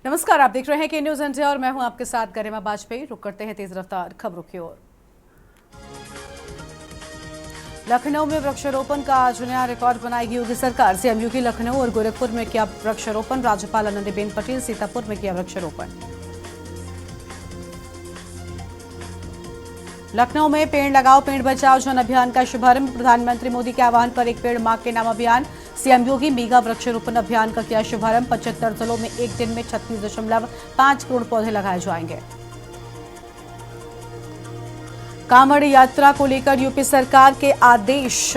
नमस्कार, आप देख रहे हैं के न्यूज इंडिया और मैं हूं आपके साथ गरिमा बाजपेयी। रुक करते हैं तेज रफ्तार खबरों की ओर। लखनऊ में वृक्षारोपण का आज नया रिकॉर्ड बनाएगी योगी सरकार। सीएम योगी लखनऊ और गोरखपुर में किया वृक्षारोपण। राज्यपाल आनंदीबेन पटेल सीतापुर में किया वृक्षारोपण। लखनऊ में पेड़ लगाओ पेड़ बचाओ जन अभियान का शुभारंभ। प्रधानमंत्री मोदी के आह्वान पर एक पेड़ मां के नाम अभियान। सीएम योगी मेगा वृक्षारोपण अभियान का किया शुभारंभ। 75 जिलों में एक दिन में 36.5 करोड़ पौधे लगाए जाएंगे। कांवड़ यात्रा को लेकर यूपी सरकार के आदेश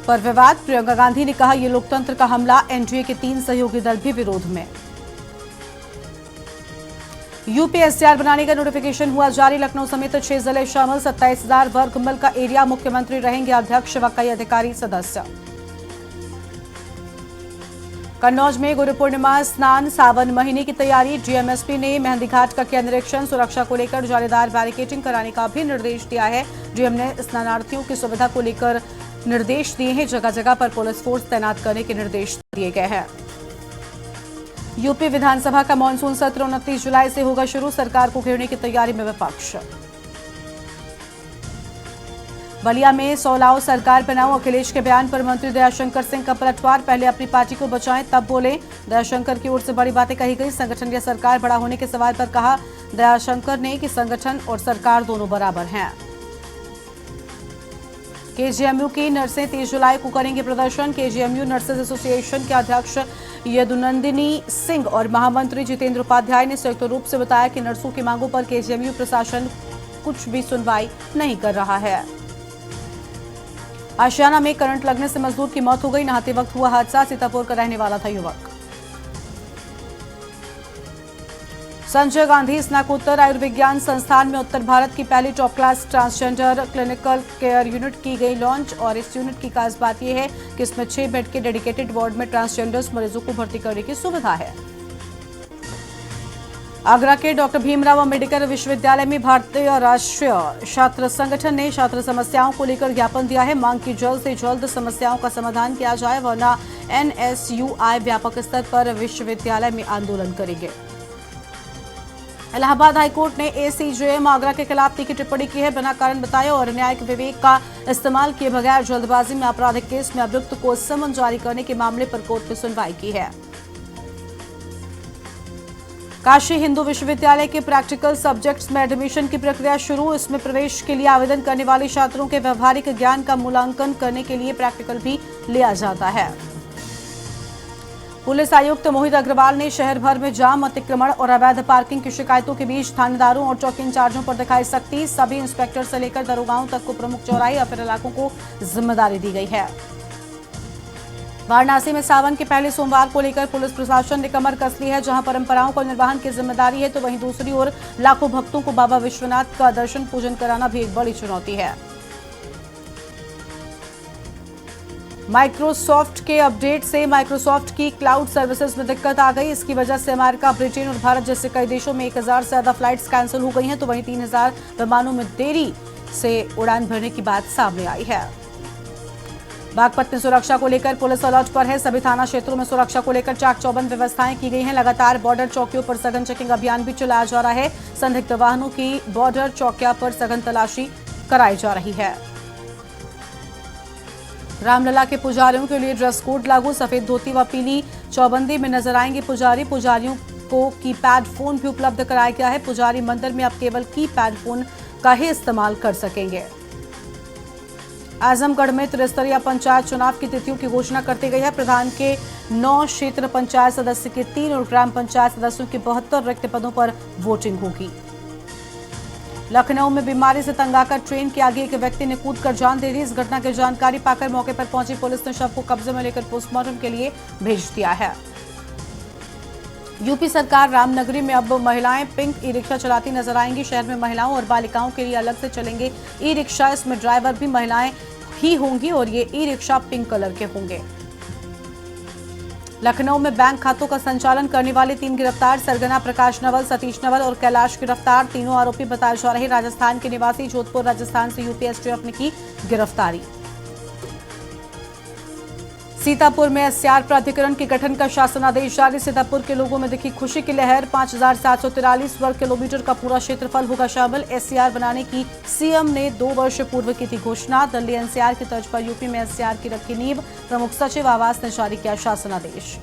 पर विवाद। प्रियंका गांधी ने कहा, यह लोकतंत्र का हमला। एनडीए के 3 सहयोगी दल भी विरोध में। यूपीएससीआर बनाने का नोटिफिकेशन हुआ जारी। लखनऊ समेत 6 जिले शामिल। 27,000 वर्ग मील का एरिया। मुख्यमंत्री रहेंगे अध्यक्ष व कई अधिकारी सदस्य। कन्नौज में गुरु पूर्णिमा स्नान सावन महीने की तैयारी। डीएमएसपी ने मेहंदी घाट का किया निरीक्षण। सुरक्षा को लेकर जालीदार बैरिकेडिंग कराने का भी निर्देश दिया है। डीएम ने स्नानार्थियों की सुविधा को लेकर निर्देश दिए हैं। जगह जगह पर पुलिस फोर्स तैनात करने के निर्देश दिए गए हैं। यूपी विधानसभा का मानसून सत्र 29 जुलाई से होगा शुरू। सरकार को घेरने की तैयारी में विपक्ष। बलिया में सौलाओ सरकार बनाओ। अखिलेश के बयान पर मंत्री दयाशंकर सिंह का पलटवार। पहले अपनी पार्टी को बचाएं तब बोले। दयाशंकर की ओर से बड़ी बातें कही गई। संगठन या सरकार बड़ा होने के सवाल पर कहा दयाशंकर ने कि संगठन और सरकार दोनों बराबर हैं। केजीएमयू की नर्सें 30 जुलाई को करेंगे प्रदर्शन। केजीएमयू नर्सेज एसोसिएशन के अध्यक्ष यदुनंदिनी सिंह और महामंत्री जितेंद्र उपाध्याय ने संयुक्त रूप से बताया कि नर्सों की मांगों पर केजीएमयू प्रशासन कुछ भी सुनवाई नहीं कर रहा है। आशियाना में करंट लगने से मजदूर की मौत हो गई। नहाते वक्त हुआ हादसा। सीतापुर का रहने वाला था युवक। संजय गांधी स्नाकोत्तर आयुर्विज्ञान संस्थान में उत्तर भारत की पहली top class transgender clinical care unit की गई लॉन्च। और इस यूनिट की खास बात यह है कि इसमें 6 बेड के डेडिकेटेड वार्ड में ट्रांसजेंडर्स मरीजों को भर्ती करने की सुविधा है। आगरा के डॉक्टर भीमराव अंबेडकर विश्वविद्यालय में भारतीय राष्ट्रीय छात्र संगठन ने छात्र समस्याओं को लेकर ज्ञापन दिया है। मांग की जल्द से जल्द समस्याओं का समाधान किया जाए, वरना एनएसयूआई व्यापक स्तर पर विश्वविद्यालय में आंदोलन करेंगे। इलाहाबाद हाईकोर्ट ने एसीजेएम आगरा के खिलाफ तीखी टिप्पणी की है। बिना कारण बताए और न्यायिक विवेक का इस्तेमाल किए बगैर जल्दबाजी में आपराधिक केस में अभियुक्त को समन जारी करने के मामले पर कोर्ट ने सुनवाई की है। काशी हिंदू विश्वविद्यालय के प्रैक्टिकल सब्जेक्ट्स में एडमिशन की प्रक्रिया शुरू। इसमें प्रवेश के लिए आवेदन करने वाले छात्रों के व्यवहारिक ज्ञान का मूल्यांकन करने के लिए प्रैक्टिकल भी लिया जाता है। पुलिस आयुक्त मोहित अग्रवाल ने शहर भर में जाम, अतिक्रमण और अवैध पार्किंग की शिकायतों के बीच थानेदारों और चौकी इंचार्जों पर दिखाई सख्ती। सभी इंस्पेक्टर से लेकर दरोगाओं तक को प्रमुख चौराहे या फिर इलाकों को जिम्मेदारी दी गई है। वाराणसी में सावन के पहले सोमवार को लेकर पुलिस प्रशासन ने कमर कस ली है। जहां परंपराओं का निर्वहन की जिम्मेदारी है, तो वहीं दूसरी ओर लाखों भक्तों को बाबा विश्वनाथ का दर्शन पूजन कराना भी एक बड़ी चुनौती है। माइक्रोसॉफ्ट के अपडेट से माइक्रोसॉफ्ट की क्लाउड सर्विसेज में दिक्कत आ गई। इसकी वजह से अमेरिका, ब्रिटेन और भारत जैसे कई देशों में 1000 से ज्यादा फ्लाइट्स कैंसिल हो गई हैं, तो वहीं 3000 विमानों में देरी से उड़ान भरने की बात सामने आई है। बागपत में सुरक्षा को लेकर पुलिस अलर्ट पर है। सभी थाना क्षेत्रों में सुरक्षा को लेकर चाक चौबंद व्यवस्थाएं की गई हैं। लगातार बॉर्डर चौकियों पर सघन चेकिंग अभियान भी चलाया जा रहा है। संदिग्ध वाहनों की बॉर्डर चौकिया पर सघन तलाशी कराई जा रही है। रामलला के पुजारियों के लिए ड्रेस कोड लागू। सफेद धोती व पीली चौबंदी में नजर आएंगे पुजारी। पुजारियों को कीपैड फोन भी उपलब्ध कराया गया है। पुजारी मंदिर में अब केवल कीपैड फोन का ही इस्तेमाल कर सकेंगे। आजमगढ़ में त्रिस्तरीय पंचायत चुनाव की तिथियों की घोषणा कर दी गई है। प्रधान के 9 क्षेत्र पंचायत सदस्य के 3 और ग्राम पंचायत सदस्यों के 72 रिक्त पदों पर वोटिंग होगी। लखनऊ में बीमारी से तंग आकर ट्रेन के आगे एक व्यक्ति ने कूदकर जान दे दी। इस घटना की जानकारी पाकर मौके पर पहुंची पुलिस ने शव को कब्जे में लेकर पोस्टमार्टम के लिए भेज दिया है। यूपी सरकार रामनगरी में अब महिलाएं पिंक ई रिक्शा चलाती नजर आएंगी। शहर में महिलाओं और बालिकाओं के लिए अलग से चलेंगे ई रिक्शा। इसमें ड्राइवर भी महिलाएं ही होंगी और ये ई रिक्शा पिंक कलर के होंगे। लखनऊ में बैंक खातों का संचालन करने वाले 3 गिरफ्तार। सरगना, प्रकाश नवल, सतीश नवल और कैलाश गिरफ्तार। तीनों आरोपी बताए जा रहे राजस्थान के निवासी। जोधपुर राजस्थान से यूपी एसटीएफ ने की गिरफ्तारी। सीतापुर में एससीआर प्राधिकरण के गठन का शासनादेश जारी। सीतापुर के लोगों में दिखी खुशी की लहर। 5,743 वर्ग किलोमीटर का पूरा क्षेत्रफल होगा शामिल। एससीआर बनाने की सीएम ने 2 वर्ष पूर्व की थी घोषणा। दिल्ली एनसीआर की तर्ज पर यूपी में एससीआर की रखी नींव। प्रमुख सचिव आवास ने जारी किया शासनादेश।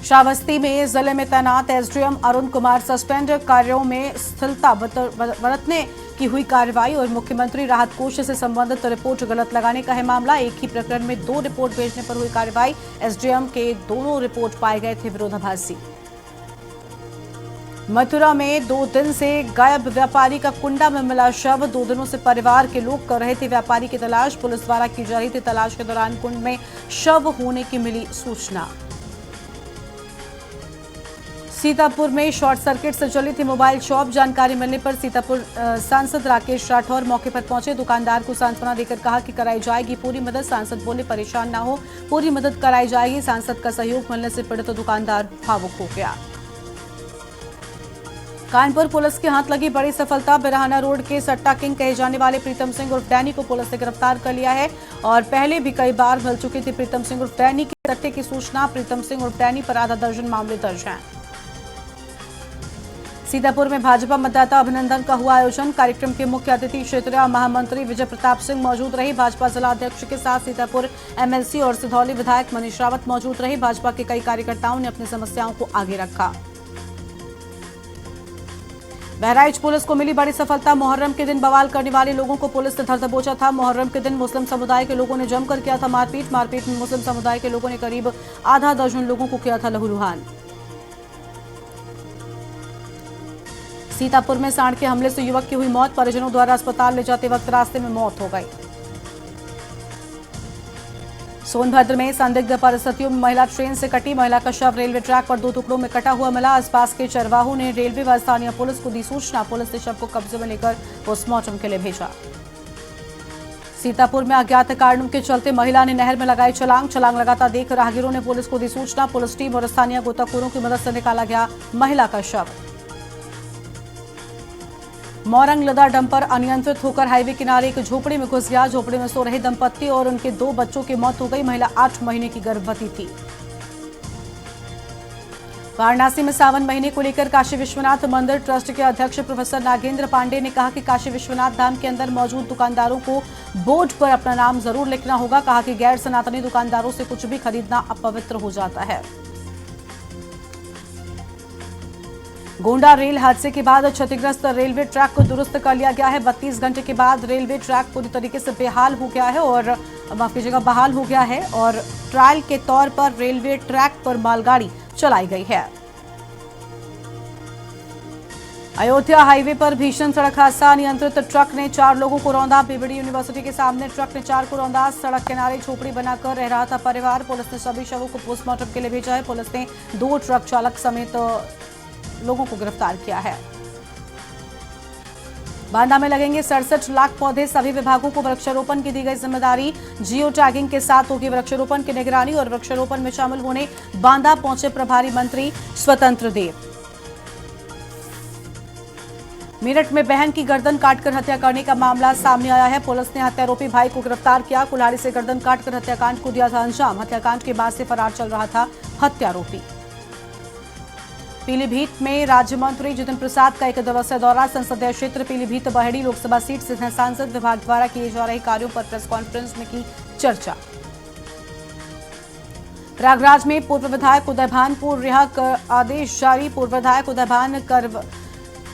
श्रावस्ती में जिले में तैनात एसडीएम अरुण कुमार सस्पेंड। कार्यों में स्थिरता बरतने की हुई कार्रवाई और मुख्यमंत्री राहत कोष से संबंधित रिपोर्ट गलत लगाने का है मामला। एक ही प्रकरण में 2 रिपोर्ट भेजने पर हुई कार्रवाई। एसडीएम के दोनों रिपोर्ट पाए गए थे विरोधाभासी। मथुरा में 2 दिन से गायब व्यापारी का कुंडा में मिला शव। 2 दिनों से परिवार के लोग कर रहे थे व्यापारी की तलाश। पुलिस द्वारा की जा रही थी तलाश के दौरान कुंड में शव होने की मिली सूचना। सीतापुर में शॉर्ट सर्किट से चली थी मोबाइल शॉप। जानकारी मिलने पर सीतापुर सांसद राकेश राठौर मौके पर पहुंचे। दुकानदार को सांत्वना देकर कहा कि कराई जाएगी पूरी मदद। सांसद बोले परेशान ना हो, पूरी मदद कराई जाएगी। सांसद का सहयोग मिलने से पीड़ित दुकानदार भावुक हो गया। कानपुर पुलिस के हाथ लगी बड़ी सफलता। बिरहाना रोड के सट्टा किंग कहे जाने वाले प्रीतम सिंह उर्फ डैनी को पुलिस ने गिरफ्तार कर लिया है और पहले भी कई बार मिल चुकी थी प्रीतम सिंह उर्फ डैनी के सट्टे की सूचना। प्रीतम सिंह उर्फ डैनी पर आधा दर्जन मामले दर्ज हैं। सीतापुर में भाजपा मतदाता अभिनंदन का हुआ आयोजन। कार्यक्रम के मुख्य अतिथि क्षेत्रीय महामंत्री विजय प्रताप सिंह मौजूद रहे। भाजपा जिला अध्यक्ष के साथ सीतापुर एमएलसी और सिधौली विधायक मनीष रावत मौजूद रहे। भाजपा के कई कार्यकर्ताओं ने अपनी समस्याओं को आगे रखा। बहराइच पुलिस को मिली बड़ी सफलता। मुहर्रम के दिन बवाल करने वाले लोगों को पुलिस ने धर दबोचा था। मुहर्रम के दिन मुस्लिम समुदाय के लोगों ने जमकर किया था मारपीट में मुस्लिम समुदाय के लोगों ने करीब आधा दर्जन लोगों को किया था लहूलुहान। सीतापुर में सांड के हमले से युवक की हुई मौत। परिजनों द्वारा अस्पताल ले जाते वक्त रास्ते में मौत हो गई। सोनभद्र में संदिग्ध परिस्थितियों में महिला ट्रेन से कटी। महिला का शव रेलवे ट्रैक पर 2 टुकड़ों में कटा हुआ मिला। आसपास के चरवाहों ने रेलवे व स्थानीय पुलिस को दी सूचना। पुलिस ने शव को कब्जे में लेकर पोस्टमार्टम के लिए भेजा। सीतापुर में अज्ञात कारणों के चलते महिला ने नहर में लगाई छलांग लगाता देख राहगीरों ने पुलिस को दी सूचना। पुलिस टीम और स्थानीय गोताखोरों की मदद से निकाला गया महिला का शव। मोरंग लदा डंपर अनियंत्रित होकर हाईवे किनारे एक झोपड़ी में घुस गया। झोपड़ी में सो रहे दंपत्ति और उनके 2 बच्चों की मौत हो गई। महिला 8 महीने की गर्भवती थी। वाराणसी में सावन महीने को लेकर काशी विश्वनाथ मंदिर ट्रस्ट के अध्यक्ष प्रोफेसर नागेंद्र पांडे ने कहा कि काशी विश्वनाथ धाम के अंदर मौजूद दुकानदारों को बोर्ड पर अपना नाम जरूर लिखना होगा। कहा कि गैर सनातनी दुकानदारों से कुछ भी खरीदना अपवित्र हो जाता है। गोंडा रेल हादसे के बाद क्षतिग्रस्त रेलवे ट्रैक को दुरुस्त कर लिया गया है। 32 घंटे के बाद रेलवे ट्रैक पूरी तरीके से बहाल हो गया है और ट्रायल के तौर पर रेलवे ट्रैक पर मालगाड़ी चलाई गई है। अयोध्या हाईवे पर भीषण सड़क हादसा। अनियंत्रित ट्रक ने 4 लोगों को रौंदा। बीबीडी यूनिवर्सिटी के सामने ट्रक ने 4 को रौंदा। सड़क किनारे झोपड़ी बनाकर रह रहा था परिवार। पुलिस ने सभी शवों को पोस्टमार्टम के लिए भेजा है। पुलिस ने 2 ट्रक चालक समेत लोगों को गिरफ्तार किया है। बांदा में लगेंगे 67 लाख पौधे। सभी विभागों को वृक्षारोपण की दी गई जिम्मेदारी। जियो टैगिंग के साथ होगी वृक्षारोपण की निगरानी और वृक्षारोपण में शामिल होने बांदा पहुंचे प्रभारी मंत्री स्वतंत्र देव। मेरठ में बहन की गर्दन काटकर हत्या करने का मामला सामने आया है। पुलिस ने हत्यारोपी भाई को गिरफ्तार किया। कुल्हाड़ी से गर्दन काटकर हत्याकांड को दिया था अंजाम। हत्याकांड के बाद से फरार चल रहा था हत्यारोपी। पीलीभीत में राज्य मंत्री जितिन प्रसाद का 1 दिवसीय दौरा। संसदीय क्षेत्र पीलीभीत बहेड़ी लोकसभा सीट से हैं सांसद। विभाग द्वारा किए जा रहे कार्यों पर प्रेस कॉन्फ्रेंस में की चर्चा। प्रयागराज में पूर्व विधायक उदय भान को रिहा कर आदेश जारी। पूर्व विधायक उदय भान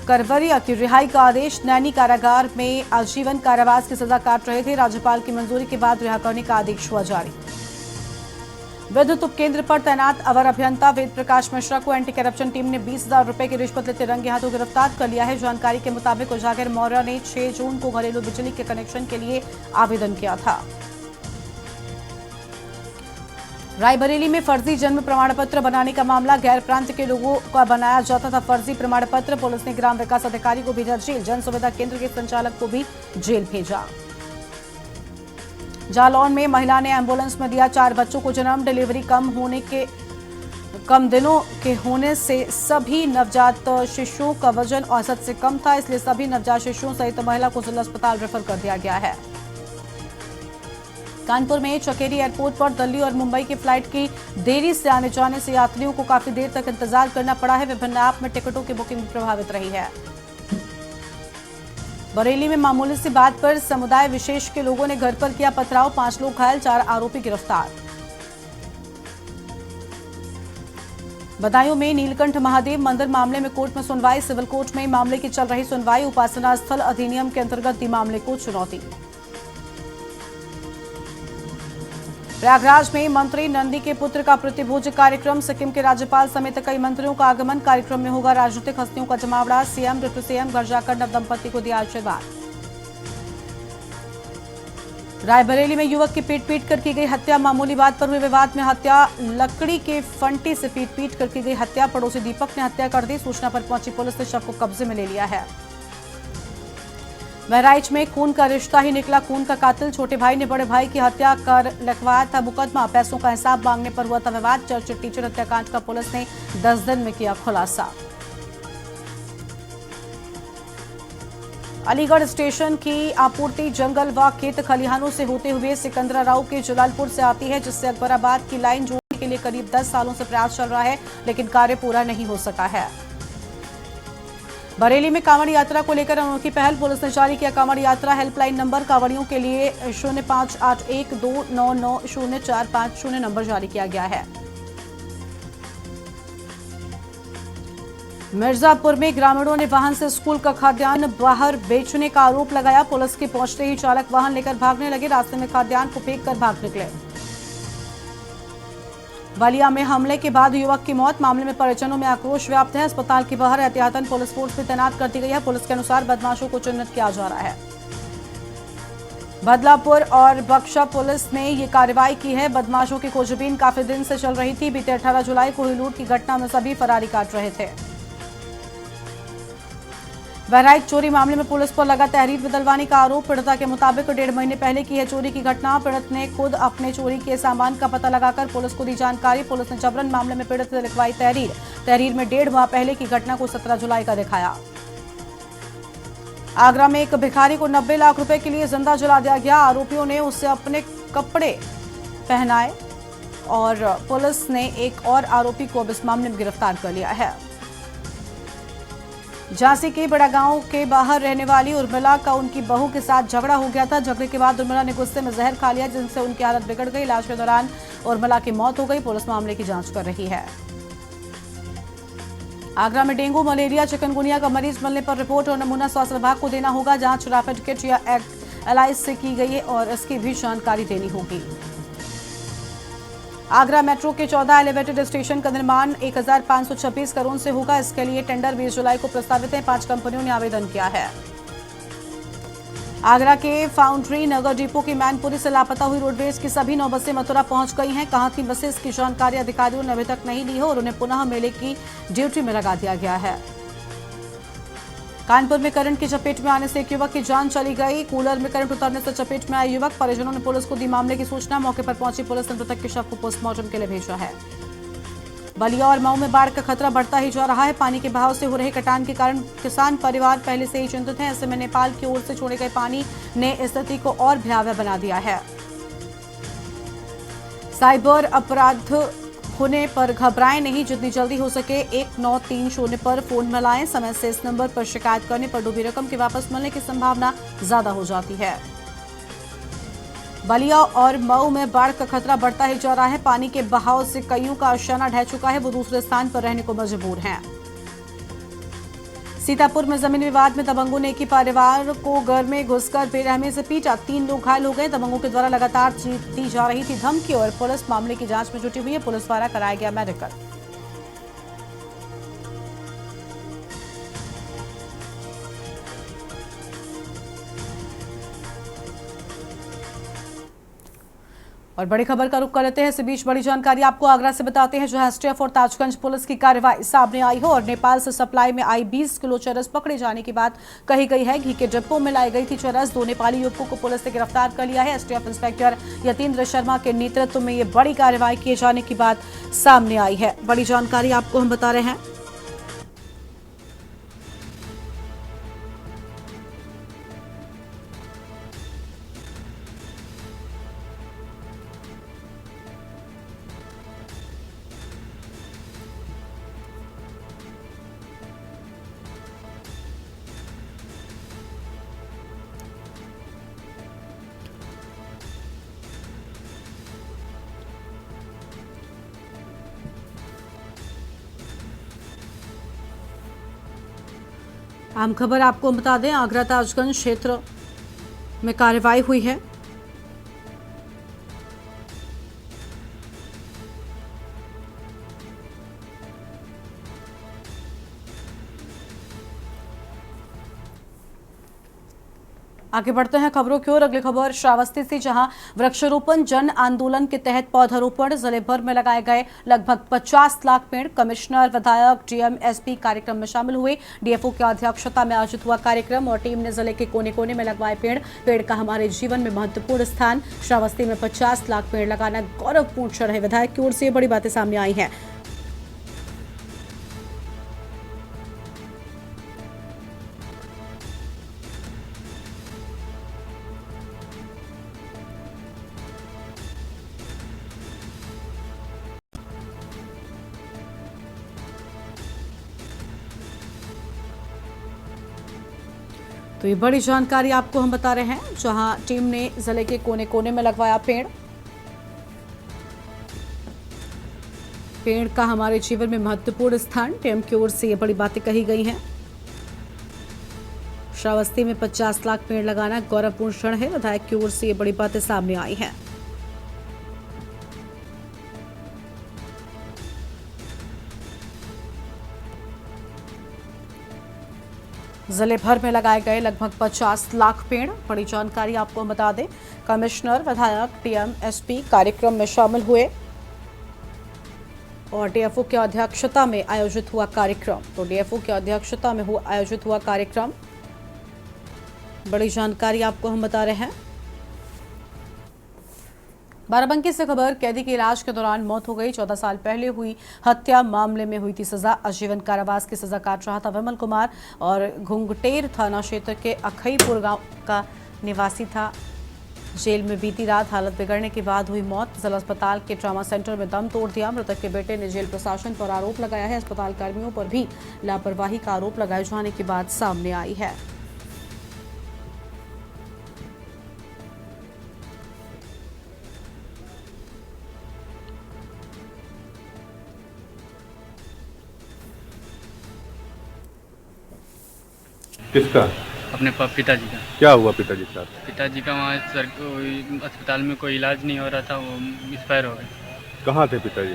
करवरिया की रिहाई का आदेश। नैनी कारागार में आजीवन कारावास की सजा काट रहे थे। राज्यपाल की मंजूरी के बाद रिहा करने का आदेश हुआ जारी। विद्युत उपकेंद्र पर तैनात अवर अभियंता वेद प्रकाश मिश्रा को एंटी करप्शन टीम ने 20,000 रुपए की रिश्वत लेते रंगे हाथों गिरफ्तार कर लिया है। जानकारी के मुताबिक उजागर मौर्य ने 6 जून को घरेलू बिजली के कनेक्शन के लिए आवेदन किया था। रायबरेली में फर्जी जन्म प्रमाण पत्र बनाने का मामला। गैर प्रांत के लोगों का बनाया जाता था फर्जी प्रमाण पत्र। पुलिस ने ग्राम विकास अधिकारी को भेजा जेल। जन सुविधा केंद्र के संचालक को भी जेल भेजा। जालौन में महिला ने एम्बुलेंस में दिया 4 बच्चों को जन्म। डिलीवरी कम दिनों के होने से सभी नवजात शिशुओं का वजन औसत से कम था, इसलिए सभी नवजात शिशुओं सहित महिला को जिला अस्पताल रेफर कर दिया गया है। कानपुर में चकेरी एयरपोर्ट पर दिल्ली और मुंबई की फ्लाइट की देरी से आने जाने से यात्रियों को काफी देर तक इंतजार करना पड़ा है। विभिन्न ऐप में टिकटों की बुकिंग प्रभावित रही है। बरेली में मामूली सी बात पर समुदाय विशेष के लोगों ने घर पर किया पथराव, 5 लोग घायल, 4 आरोपी गिरफ्तार। बदायूं में नीलकंठ महादेव मंदिर मामले में कोर्ट में सुनवाई, सिविल कोर्ट में मामले की चल रही सुनवाई। उपासना स्थल अधिनियम के अंतर्गत दी मामले को चुनौती। प्रयागराज में मंत्री नंदी के पुत्र का प्रतिभोज कार्यक्रम, सिक्किम के राज्यपाल समेत कई मंत्रियों का आगमन। कार्यक्रम में होगा राजनीतिक हस्तियों का जमावड़ा। सीएम डिप्टी सीएम घर जाकर नव दंपति को दिया आशीर्वाद। रायबरेली में युवक की पीट कर की गई हत्या, मामूली बात पर हुए विवाद में हत्या। लकड़ी के फंटी से पीट कर की गई हत्या, पड़ोसी दीपक ने हत्या कर दी। सूचना पर पहुंची पुलिस ने शव को कब्जे में ले लिया है। बहराइच में खून का रिश्ता ही निकला खून का कातिल, छोटे भाई ने बड़े भाई की हत्या कर लिखवाया था मुकदमा। पैसों का हिसाब मांगने पर हुआ था विवाद। चर्चित टीचर हत्याकांड का पुलिस ने 10 दिन में किया खुलासा। अलीगढ़ स्टेशन की आपूर्ति जंगल व खेत खलिहानों से होते हुए सिकंदराराव के जलालपुर से आती है, जिससे अकबराबाद की लाइन जोड़ने के लिए करीब 10 सालों से प्रयास चल रहा है, लेकिन कार्य पूरा नहीं हो सका है। बरेली में कांवड़ यात्रा को लेकर अनोखी पहल, पुलिस ने जारी किया कांवड़ यात्रा हेल्पलाइन नंबर। कांवड़ियों के लिए 058129900450 नंबर जारी किया गया है। मिर्जापुर में ग्रामीणों ने वाहन से स्कूल का खाद्यान्न बाहर बेचने का आरोप लगाया। पुलिस के पहुंचते ही चालक वाहन लेकर भागने लगे, रास्ते में खाद्यान्न को फेंक कर भाग निकले। बलिया में हमले के बाद युवक की मौत, मामले में परिजनों में आक्रोश व्याप्त है। अस्पताल के बाहर एहतियातन पुलिस फोर्स भी तैनात कर दी गई है। पुलिस के अनुसार बदमाशों को चिन्हित किया जा रहा है। बदलापुर और बक्शा पुलिस ने ये कार्रवाई की है। बदमाशों की खोजबीन काफी दिन से चल रही थी। बीते 18 जुलाई को हुई लूट की घटना में सभी फरारी काट रहे थे। बहराइच चोरी मामले में पुलिस पर लगा तहरीर बदलवाने का आरोप। पीड़िता के मुताबिक 1.5 महीने पहले की है चोरी की घटना। पीड़ित ने खुद अपने चोरी के सामान का पता लगाकर पुलिस को दी जानकारी। पुलिस ने जबरन मामले में पीड़ित से लिखवाई तहरीर। तहरीर में 1.5 माह पहले की घटना को 17 जुलाई का दिखाया। आगरा में एक भिखारी को 90 लाख रुपए के लिए जिंदा जला दिया गया। आरोपियों ने उससे अपने कपड़े पहनाए और पुलिस ने एक और आरोपी को अब इस मामले में गिरफ्तार कर लिया है। झांसी के बड़ा गांव के बाहर रहने वाली उर्मिला का उनकी बहू के साथ झगड़ा हो गया था। झगड़े के बाद उर्मिला ने गुस्से में जहर खा लिया, जिनसे उनकी हालत बिगड़ गई। इलाज के दौरान उर्मिला की मौत हो गई। पुलिस मामले की जांच कर रही है। आगरा में डेंगू, मलेरिया, चिकनगुनिया का मरीज मिलने पर रिपोर्ट और नमूना स्वास्थ्य विभाग को देना होगा। जांच रैपिड किट या एलाइस से की गई है और इसकी भी जानकारी देनी होगी। आगरा मेट्रो के 14 एलिवेटेड स्टेशन का निर्माण 1526 करोड़ से होगा। इसके लिए टेंडर 20 जुलाई को प्रस्तावित है। 5 कंपनियों ने आवेदन किया है। आगरा के फाउंड्री नगर डिपो की मैनपुरी से लापता हुई रोडवेज की सभी 9 बसें मथुरा पहुंच गई हैं। कहां थी बसें, इसकी जानकारी अधिकारियों ने अभी तक नहीं ली है और उन्हें पुनः मेले की ड्यूटी में लगा दिया गया है। कानपुर में करंट की चपेट में आने से एक युवक की जान चली गई। कूलर में करंट उतरने से चपेट में आए युवक। परिजनों ने पुलिस को दी मामले की सूचना। मौके पर पहुंची पुलिस ने मृतक के शव को पोस्टमार्टम के लिए भेजा है। बलिया और मऊ में बाढ़ का खतरा बढ़ता ही जा रहा है। पानी के बहाव से हो रहे कटान के कारण किसान परिवार पहले से ही चिंतित हैं। ऐसे में नेपाल की ओर से छोड़े गए पानी ने स्थिति को और भयावह बना दिया है। साइबर अपराध होने पर घबराएं नहीं, जितनी जल्दी हो सके 1930 पर फोन मिलाएं। समय से इस नंबर पर शिकायत करने पर डूबी रकम के वापस मिलने की संभावना ज्यादा हो जाती है। बलिया और मऊ में बाढ़ का खतरा बढ़ता ही जा रहा है। पानी के बहाव से कईयों का आशियाना ढह चुका है, वो दूसरे स्थान पर रहने को मजबूर हैं। सीतापुर में जमीन विवाद में दबंगों ने एक ही परिवार को घर में घुसकर बेरहमी से पीटा। 3 लोग घायल हो गए। दबंगों के द्वारा लगातार दी जा रही थी धमकी और पुलिस मामले की जांच में जुटी हुई है। पुलिस द्वारा कराया गया मेडिकल। और बड़ी खबर का रुख कर लेते हैं। इस बीच बड़ी जानकारी आपको आगरा से बताते हैं, जहां एसटीएफ और ताजगंज पुलिस की कार्रवाई सामने आई हो और नेपाल से सप्लाई में आई 20 किलो चरस पकड़े जाने की बात कही गई है। घी के डिब्बों में लाई गई थी चरस। 2 नेपाली युवकों को पुलिस ने गिरफ्तार कर लिया है। एसटीएफ इंस्पेक्टर यतीन्द्र शर्मा के नेतृत्व में ये बड़ी कार्रवाई किए जाने की बात सामने आई है। बड़ी जानकारी आपको हम बता रहे हैं। आम खबर आपको बता दें, आगरा ताजगंज क्षेत्र में कार्रवाई हुई है। आगे बढ़ते हैं खबरों की ओर। अगली खबर श्रावस्ती से, जहां वृक्षारोपण जन आंदोलन के तहत पौधारोपण जिले भर में लगाए गए लगभग 50 लाख पेड़। कमिश्नर, विधायक, डीएम, एसपी कार्यक्रम में शामिल हुए। डीएफओ की अध्यक्षता में आयोजित हुआ कार्यक्रम और टीम ने जिले के कोने कोने में लगवाए पेड़। पेड़ का हमारे जीवन में महत्वपूर्ण स्थान। श्रावस्ती में 50 लाख पेड़ लगाना गौरवपूर्ण क्षण है। विधायक की ओर से ये बड़ी बातें सामने आई हैं। तो ये बड़ी जानकारी आपको हम बता रहे हैं, जहां टीम ने जिले के कोने कोने में लगवाया पेड़। पेड़ का हमारे जीवन में महत्वपूर्ण स्थान, टीम की ओर से ये बड़ी बातें कही गई हैं। श्रावस्ती में 50 लाख पेड़ लगाना गौरवपूर्ण क्षण है। विधायक की ओर से ये बड़ी बातें सामने आई हैं। जिले भर में लगाए गए लगभग 50 लाख पेड़। बड़ी जानकारी आपको बता दें, कमिश्नर, विधायक, डीएम, एसपी कार्यक्रम में शामिल हुए और डीएफओ की अध्यक्षता में आयोजित हुआ कार्यक्रम। तो डीएफओ की अध्यक्षता में आयोजित हुआ कार्यक्रम, बड़ी जानकारी आपको हम बता रहे हैं। बाराबंकी से खबर, कैदी की इलाज के दौरान मौत हो गई। 14 साल पहले हुई हत्या मामले में हुई थी सजा। आजीवन कारावास की सजा काट रहा था विमल कुमार और घुंघटेर थाना क्षेत्र के अखईपुर गांव का निवासी था। जेल में बीती रात हालत बिगड़ने के बाद हुई मौत। जिला अस्पताल के ट्रॉमा सेंटर में दम तोड़ दिया। मृतक के बेटे ने जेल प्रशासन पर आरोप लगाया है। अस्पताल कर्मियों पर भी लापरवाही का आरोप लगाए जाने की बात सामने आई है। किसका? अपने पिताजी का। क्या हुआ पिताजी के साथ? पिताजी का वहाँ अस्पताल में कोई इलाज नहीं हो रहा था, वो एक्सपायर हो गए। कहाँ थे पिताजी?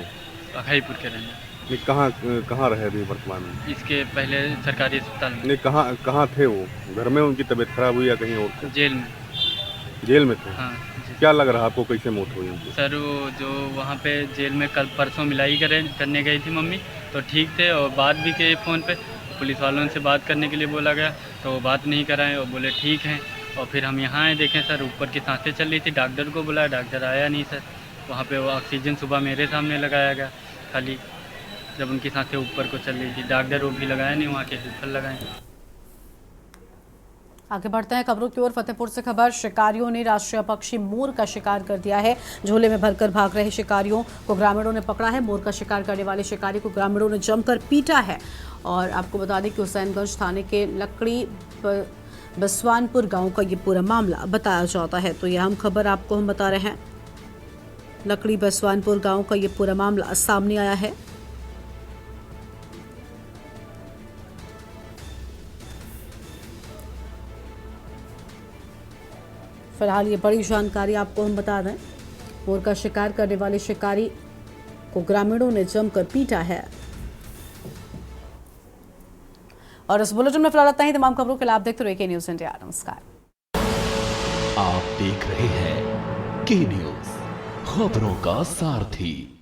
अखईपुर के रहने। नहीं, कहाँ कहाँ रहे अभी वर्तमान में? इसके पहले सरकारी अस्पताल में। नहीं, कहाँ कहाँ थे वो? घर में उनकी तबीयत खराब हुई या कहीं और थे? जेल में। जेल में थे? हाँ। क्या लग रहा आपको, कैसे मौत हुई उनकी? सर वो जो वहाँ पे जेल में कल परसों मिलाई करने गई थी मम्मी, तो ठीक थे और बात भी की फ़ोन पे। पुलिस वालों से बात करने के लिए बोला गया तो वो बात नहीं कराएं और बोले ठीक हैं। और फिर हम यहाँ आए, देखें सर ऊपर की सांसें चल रही थी। डॉक्टर को बुलाया, डॉक्टर आया नहीं सर। वहाँ पे वो ऑक्सीजन सुबह मेरे सामने लगाया गया खाली, जब उनकी सांसें ऊपर को चल रही थी। डॉक्टर वो भी लगाया नहीं, वहाँ के हेल्पर लगाए। आगे बढ़ते हैं खबरों की ओर। फतेहपुर से खबर, शिकारियों ने राष्ट्रीय पक्षी मोर का शिकार कर दिया है। झोले में भरकर भाग रहे शिकारियों को ग्रामीणों ने पकड़ा है। मोर का शिकार करने वाले शिकारी को ग्रामीणों ने जमकर पीटा है। और आपको बता दें कि हुसैनगंज थाने के लकड़ी बसवानपुर गांव का ये पूरा मामला बताया जाता है। तो यह हम खबर आपको हम बता रहे हैं, लकड़ी बसवानपुर गांव का ये पूरा मामला सामने आया है। फिलहाल ये बड़ी जानकारी आपको हम बता दें, मोर का शिकार करने वाले शिकारी को ग्रामीणों ने जमकर पीटा है। और इस बुलेटिन में फिलहाल इतना ही। तमाम खबरों के लिए आप देखते रहिए के न्यूज़ इंडिया। नमस्कार। आप देख रहे हैं के न्यूज़, खबरों का सारथी।